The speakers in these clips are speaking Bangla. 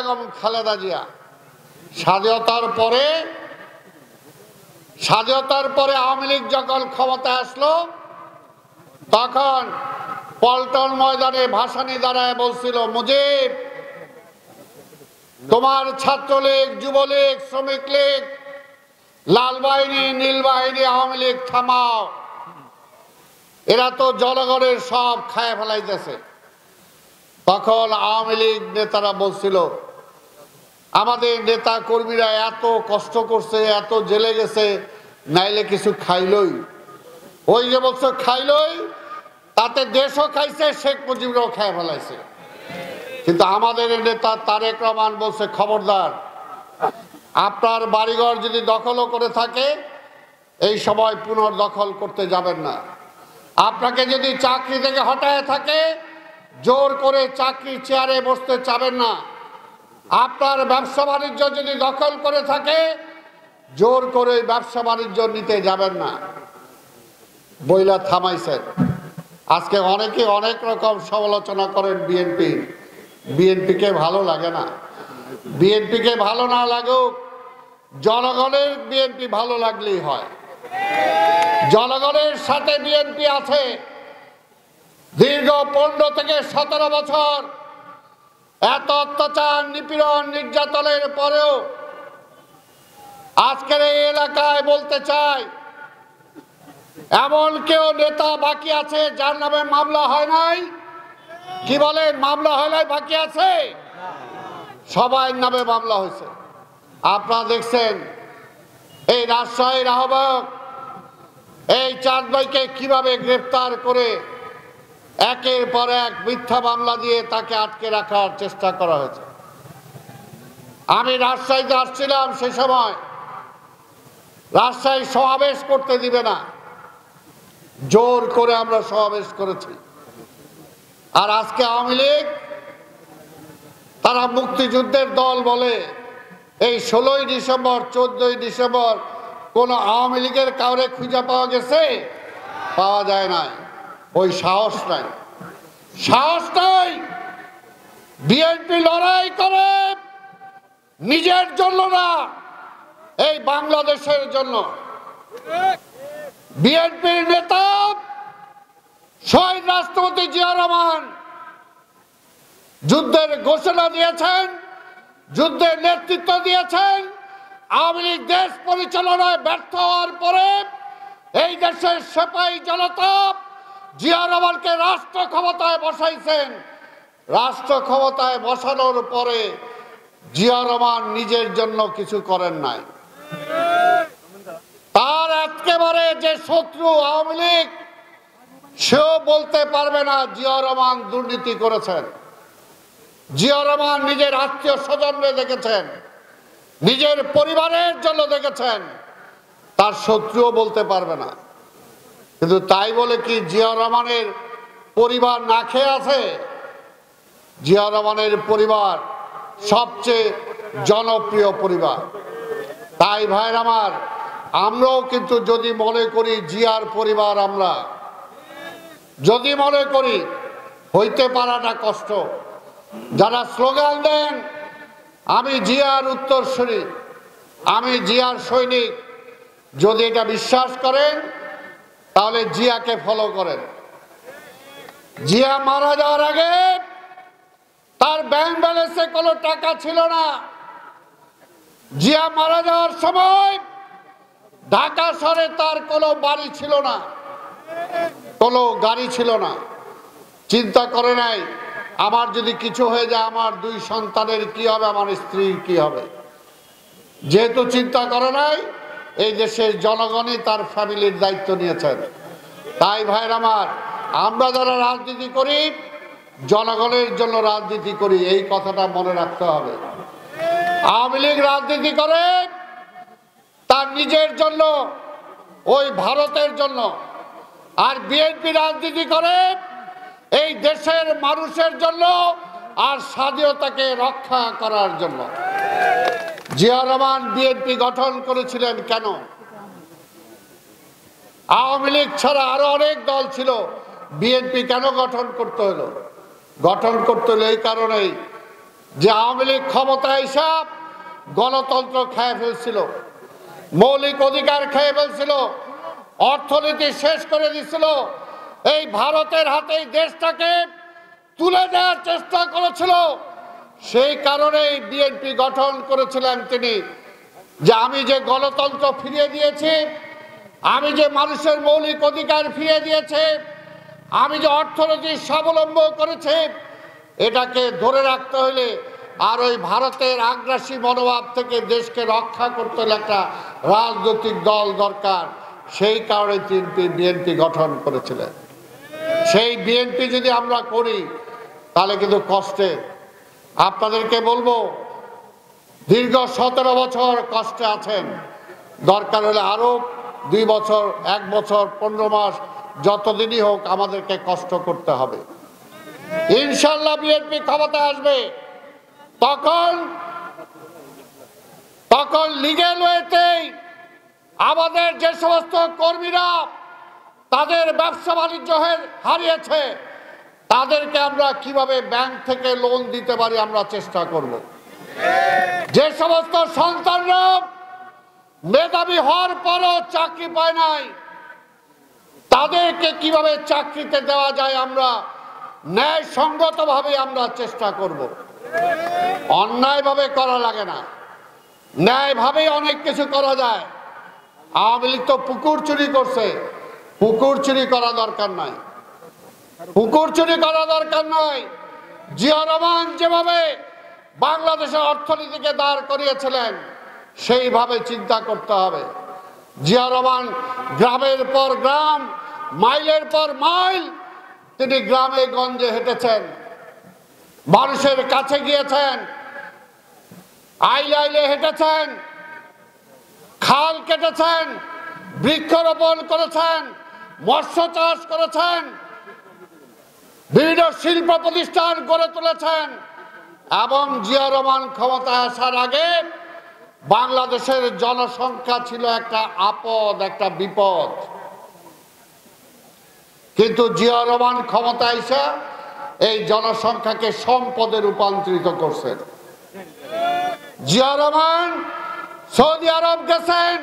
বেগম খালেদা জিয়া স্বাধীনতার পরে আওয়ামী লীগ যখন ক্ষমতায় আসলো তখন পল্টন ময়দানে ভাসানী দাঁড়ায় বলছিল, মুজিব, তোমার ছাত্রলীগ, যুবলীগ, শ্রমিক লীগ, লাল বাহিনী, নীল বাহিনী, আওয়ামী লীগ থামাও, এরা তো জনগণের সব খায় ফেলাইতেছে। তখন আওয়ামী লীগ নেতারা বলছিল, আমাদের নেতা কর্মীরা এত কষ্ট করছে, এত জেলে গেছে, নাইলে কিছু খাইলই। ওই যে বলছো খাইলই, তাতে দেশও খাইছে, শেখ মুজিবরাও খায় ফেলাইছে। কিন্তু আমাদের নেতা তারেক রহমান বলছে, খবরদার, আপনার বাড়িঘর যদি দখলও করে থাকে এই সময় পুনর্দখল করতে যাবেন না। আপনাকে যদি চাকরি থেকে হটায় থাকে জোর করে চাকরি চেয়ারে বসতে চাবেন না। আপনার ব্যবসা বাণিজ্য যদি দখল করে থাকে জোর করে ব্যবসা বাণিজ্য নিতে যাবেন না বইলা থামাইছেন। আজকে অনেকে অনেক রকম সমালোচনা করেন বিএনপিকে ভালো লাগে না। বিএনপিকে ভালো না লাগুক, জনগণের বিএনপি ভালো লাগলেই হয়। জনগণের সাথে বিএনপি আছে। দীর্ঘ 15 থেকে 17 বছর এত অত্যাচার, নিপীড়ন, নির্যাতনের পরেও আজকের এই এলাকায় বলতে চাই, এমন কেউ নেতা বাকি আছে যার নামে মামলা হয় নাই? কি বলেন, মামলা হয় নাই, বাকি আছে? সবাই নামে মামলা হয়েছে। আপনারা দেখছেন এই রাজশাহীর আহ্বায়ক এই চাঁদ ভাইকে কিভাবে গ্রেফতার করে একের পর এক মিথ্যা মামলা দিয়ে তাকে আটকে রাখার চেষ্টা করা হয়েছে। আমি রাজশাহীতে আসছিলাম, সে সময় রাজশাহী সমাবেশ করতে দিবে না, জোর করে আমরা সমাবেশ করেছি। আর আজকে আওয়ামী লীগ তারা মুক্তিযুদ্ধের দল বলে। এই 16ই ডিসেম্বর, 14ই ডিসেম্বর কোন আওয়ামী লীগের কাউরে খুঁজে পাওয়া গেছে? পাওয়া যায় নাই। ওই সাহস নাই, সাহস নাই। বিএনপি লড়াই করে নিজের জন্য না, এই বাংলাদেশের জন্য। বিএনপির নেতা শহীদ রাষ্ট্রপতি জিয়া রহমান যুদ্ধের ঘোষণা দিয়েছেন, যুদ্ধের নেতৃত্ব দিয়েছেন। আওয়ামী লীগ দেশ পরিচালনায় ব্যর্থ হওয়ার পরে এই দেশের সিপাহী জনতা জিয়া রহমানকে রাষ্ট্র ক্ষমতায় বসাইছেন। রাষ্ট্র ক্ষমতায় বসানোর পরে জিয়া রহমান নিজের জন্য কিছু করেন নাই। তার একেবারে যে শত্রু আওয়ামী লীগ, সেও বলতে পারবে না জিয়া রহমান দুর্নীতি করেছেন। জিয়া রহমান নিজের আত্মীয় স্বজনরে দেখেছেন, নিজের পরিবারের জন্য দেখেছেন, তার শত্রুও বলতে পারবে না। কিন্তু তাই বলে কি জিয়া রহমানের পরিবার না খেয়ে আছে? জিয়া রহমানের পরিবার সবচেয়ে জনপ্রিয় পরিবার। তাই ভাইয়ের আমার, আমরাও কিন্তু যদি মনে করি জিয়ার পরিবার, আমরা যদি মনে করি হইতে পারাটা কষ্ট, যারা স্লোগান দেন আমি জিয়ার উত্তরসূরি, আমি জিয়ার সৈনিক, যদি এটা বিশ্বাস করেন তাহলে জিয়াকে ফলো করেন। জিয়া মারা যাওয়ার আগে তার ব্যাংক ব্যালেন্সে কোনো টাকা ছিল না। জিয়া মারা যাওয়ার সময় ঢাকা শহরে তার কোনো বাড়ি ছিল না, কোনো গাড়ি ছিল না। চিন্তা করে নাই আমার যদি কিছু হয়ে যায় আমার 2 সন্তানের কি হবে, আমার স্ত্রীর কি হবে। যেহেতু চিন্তা করে নাই, এই দেশের জনগণই তার ফ্যামিলির দায়িত্ব নিয়েছেন। তাই ভাইয়ের আমার, আমরা যারা রাজনীতি করি জনগণের জন্য রাজনীতি করি, এই কথাটা মনে রাখতে হবে। আওয়ামী লীগ রাজনীতি করে তার নিজের জন্য, ওই ভারতের জন্য। আর বিএনপি রাজনীতি করে এই দেশের মানুষের জন্য আর স্বাধীনতাকে রক্ষা করার জন্য। জিয়া রহমান বিএনপি গঠন করেছিলেন কেন? আওয়ামী লীগ ছাড়া আরো অনেক দল ছিল, বিএনপি কেন গঠন করতে হলো? গঠন করতে হলো এই কারণেই, যে আওয়ামী লীগ ক্ষমতায় এসে গণতন্ত্র খেয়ে ফেলছিল, মৌলিক অধিকার খেয়ে ফেলছিল, অর্থনীতি শেষ করে দিছিল, এই ভারতের হাতে দেশটাকে তুলে দেওয়ার চেষ্টা করেছিল। সেই কারণেই বিএনপি গঠন করেছিলেন তিনি, যে আমি যে গণতন্ত্র ফিরিয়ে দিয়েছি, আমি যে মানুষের মৌলিক অধিকার ফিরিয়ে দিয়েছি, আমি যে অর্থনৈতিক স্বাবলম্ব করেছি, এটাকে ধরে রাখতে হলে আর ওই ভারতের আগ্রাসী মনোভাব থেকে দেশকে রক্ষা করতে হলে একটা রাজনৈতিক দল দরকার। সেই কারণে তিনি বিএনপি গঠন করেছিলেন। সেই বিএনপি যদি আমরা করি তাহলে কিন্তু কষ্টে, আপনাদেরকে বলবো দীর্ঘ 17 বছর কষ্টে আছেন, দরকার হলে আরো 2 বছর, 1 বছর, 15 মাস, যতদিনই হোক আমাদেরকে কষ্ট করতে হবে। ইনশাল্লাহ বিএনপি ক্ষমতায় আসবে, তখন লিগ্যাল ওয়েতেই আমাদের যে সমস্ত কর্মীরা তাদের ব্যবসা বাণিজ্য হারিয়েছে তাদেরকে আমরা কিভাবে ব্যাংক থেকে লোন দিতে পারি আমরা চেষ্টা করব। যে সমস্ত সন্তানরা মেধাবী হওয়ার পরও চাকরি পায় নাই তাদেরকে কিভাবে চাকরিতে দেওয়া যায় আমরা ন্যায়সঙ্গতভাবে আমরা চেষ্টা করব। অন্যায়ভাবে করা লাগে না, ন্যায়ভাবেই অনেক কিছু করা যায়। আওয়ামী লীগ তো পুকুর চুরি করছে, পুকুর চুরি করা দরকার নাই, পুকুর চুরি করা দরকার নয়। জিয়া রহমান যেভাবে বাংলাদেশের অর্থনীতিকে দাঁড় করিয়েছিলেন সেইভাবে চিন্তা করতে হবে। জিয়া রহমান গ্রামের পর গ্রাম, মাইলের পর মাইল তিনি গ্রামে গঞ্জে হেঁটেছেন, মানুষের কাছে গিয়েছেন, আইলে আইলে হেঁটেছেন, খাল কেটেছেন, বৃক্ষরোপণ করেছেন, মৎস্য চাষ করেছেন, বিভিন্ন শিল্প প্রতিষ্ঠান গড়ে তুলেছেন। এবং জিয়া রহমান ক্ষমতায় আসার আগে বাংলাদেশের জনসংখ্যা ছিল একটা আপদ, একটা বিপদ, কিন্তু জিয়া রহমান ক্ষমতায় এসে এই জনসংখ্যাকে সম্পদে রূপান্তরিত করছেন। জিয়া রহমান সৌদি আরব গেছেন,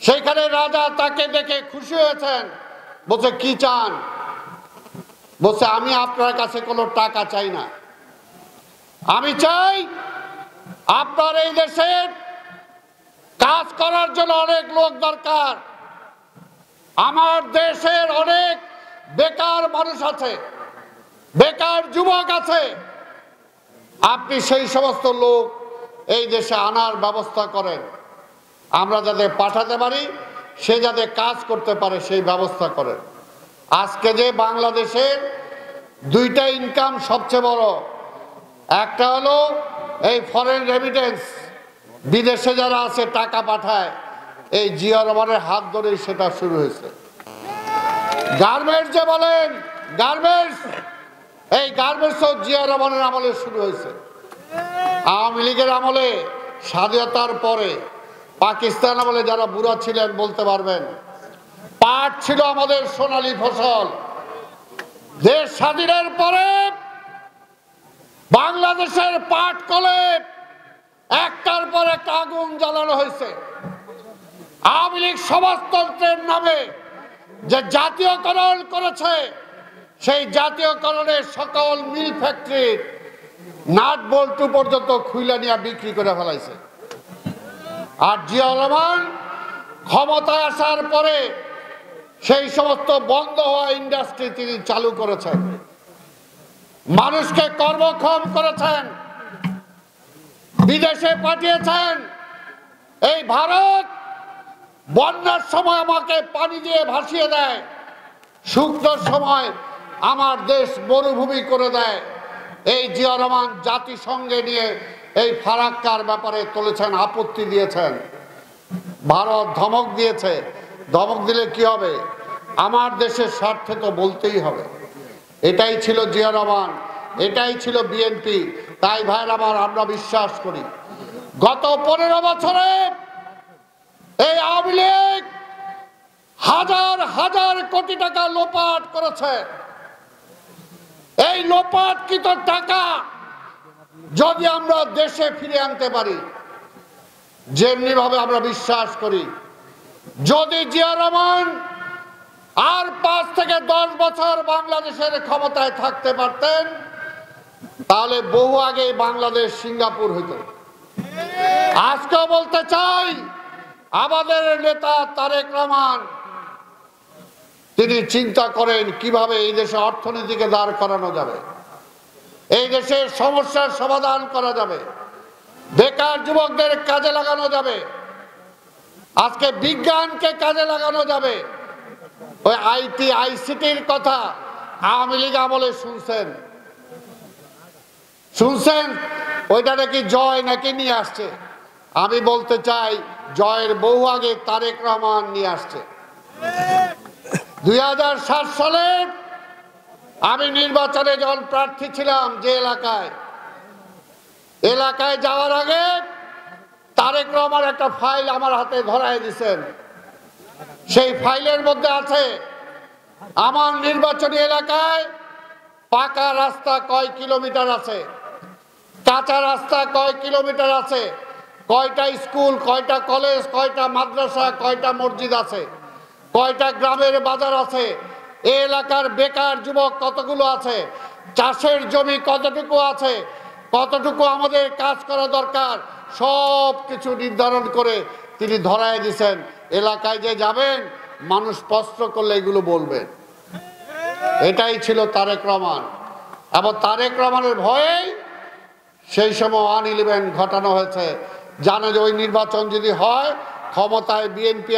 সেখানে রাজা তাকে দেখে খুশি হয়েছেন, বলছে কি চান? বলছে আমি আপনার কাছে কোনো টাকা চাই না, আমি চাই আপনার এই দেশের কাজ করার জন্য অনেক লোক দরকার। আমার দেশের অনেক বেকার মানুষ আছে, বেকার যুবক আছে, আপনি সেই সমস্ত লোক এই দেশে আনার ব্যবস্থা করেন, আমরা যাতে পাঠাতে পারি, সে যাতে কাজ করতে পারে সেই ব্যবস্থা করেন। আজকে যে বাংলাদেশের 2টা ইনকাম সবচেয়ে বড়, একটা হলো এই ফরেন রেমিটেন্স, বিদেশে যারা আছে টাকা পাঠায়, এই জিয়া রহমানের হাত ধরেই সেটা শুরু হয়েছে। গার্মেন্টস যে বলেন, গার্মেন্টস, এই গার্মেন্টসও জিয়া রহমানের আমলে শুরু হয়েছে। আওয়ামী লীগের আমলে, স্বাধীনতার পরে, পাকিস্তান আমলে যারা বুড়া ছিলেন বলতে পারবেন, পাট ছিল আমাদের সোনালী ফসল। দেশ স্বাধীনের পরে বাংলাদেশের পাট কলে একটার পর একটা আগুন জ্বালানো হয়েছে। আওয়ামী লীগ সমাজতন্ত্রের নামে যে জাতীয়করণ করেছে, সেই জাতীয়করণের সকল মিল ফ্যাক্টরির নাট বল্টু পর্যন্ত খুইলা নিয়ে বিক্রি করে ফেলাইছে। আর জিয়া রহমান ক্ষমতায় আসার পরে সেই সমস্ত বন্ধ হওয়া ইন্ডাস্ট্রি তিনি চালু করেছেন, মানুষকে কর্মক্ষম করেছেন, বিদেশে পাঠিয়েছেন। এই ভারত বন্যার সময় আমাকে পানি দিয়ে ভাসিয়ে দেয়, শুকনোর সময় আমার দেশ মরুভূমি করে দেয়। এই জিয়া রহমান জাতিসংঘে নিয়ে এই ফারাক্কার ব্যাপারে তুলেছেন, আপত্তি দিয়েছেন। ভারত ধমক দিয়েছে, ধমক দিলে কি হবে? আমার দেশের স্বার্থে তো বলতেই হবে। এটাই ছিল জিয়া রহমান, এটাই ছিল বিএনপি। তাই ভাইয়ের আমার, আমরা বিশ্বাস করি গত 15 বছরে এই আওয়ামী লীগ হাজার হাজার কোটি টাকা লোপাট করেছে। এই লোপাটকৃত টাকা যদি আমরা দেশে ফিরে আনতে পারি, যেমনি ভাবে আমরা বিশ্বাস করি, যদি জিয়া রহমান আর 5 থেকে 10 বছর বাংলাদেশের ক্ষমতায় থাকতে পারতেন, তাহলে বহু আগে বাংলাদেশ সিঙ্গাপুর হইত। আজকেও বলতে চাই, আমাদের নেতা তারেক রহমান তিনি চিন্তা করেন কিভাবে এই দেশে অর্থনীতিকে দাঁড় করানো যাবে, এই দেশের সমস্যার সমাধান করা যাবে, বেকার যুবকদের কাজে লাগানো যাবে, আজকে বিজ্ঞানকে কাজে লাগানো যাবে। ওই আইটি আইসিটির কথা আওয়ামী লীগ আমলে শুনছেন ওইটা নাকি জয় নাকি নিয়ে আসছে। আমি বলতে চাই, জয়ের বহু আগে তারেক রহমান নিয়ে আসছে। 2007 সালে আমি নির্বাচনে যখন প্রার্থী ছিলাম, যে এলাকায় যাওয়ার আগে তারেক রহমান একটা ফাইল আমার হাতে ধরায় দিয়েছেন। সেই ফাইলের মধ্যে আছে আমার নির্বাচনী এলাকায় পাকা রাস্তা কয় কিলোমিটার আছে, কাঁচা রাস্তা কয় কিলোমিটার আছে, কয়টা স্কুল, কয়টা কলেজ, কয়টা মাদ্রাসা, কয়টা মসজিদ আছে, কয়টা গ্রামের বাজার আছে, এই এলাকার বেকার যুবক কতগুলো আছে, চাষের জমি কতটুকু আছে, কতটুকু আমাদের কাজ করা দরকার, সব কিছু নির্ধারণ করে তিনি ধরায় দিয়েছেন। এলাকায় যে যাবেন, মানুষ প্রশ্ন করলে এগুলো বলবেন। এটাই ছিল তারেক রহমান। এবং তারেক রহমানের ভয়েই সেই সময় 111 ঘটানো হয়েছে। জানে যে ওই নির্বাচন যদি হয়, ক্ষমতায় বিএনপি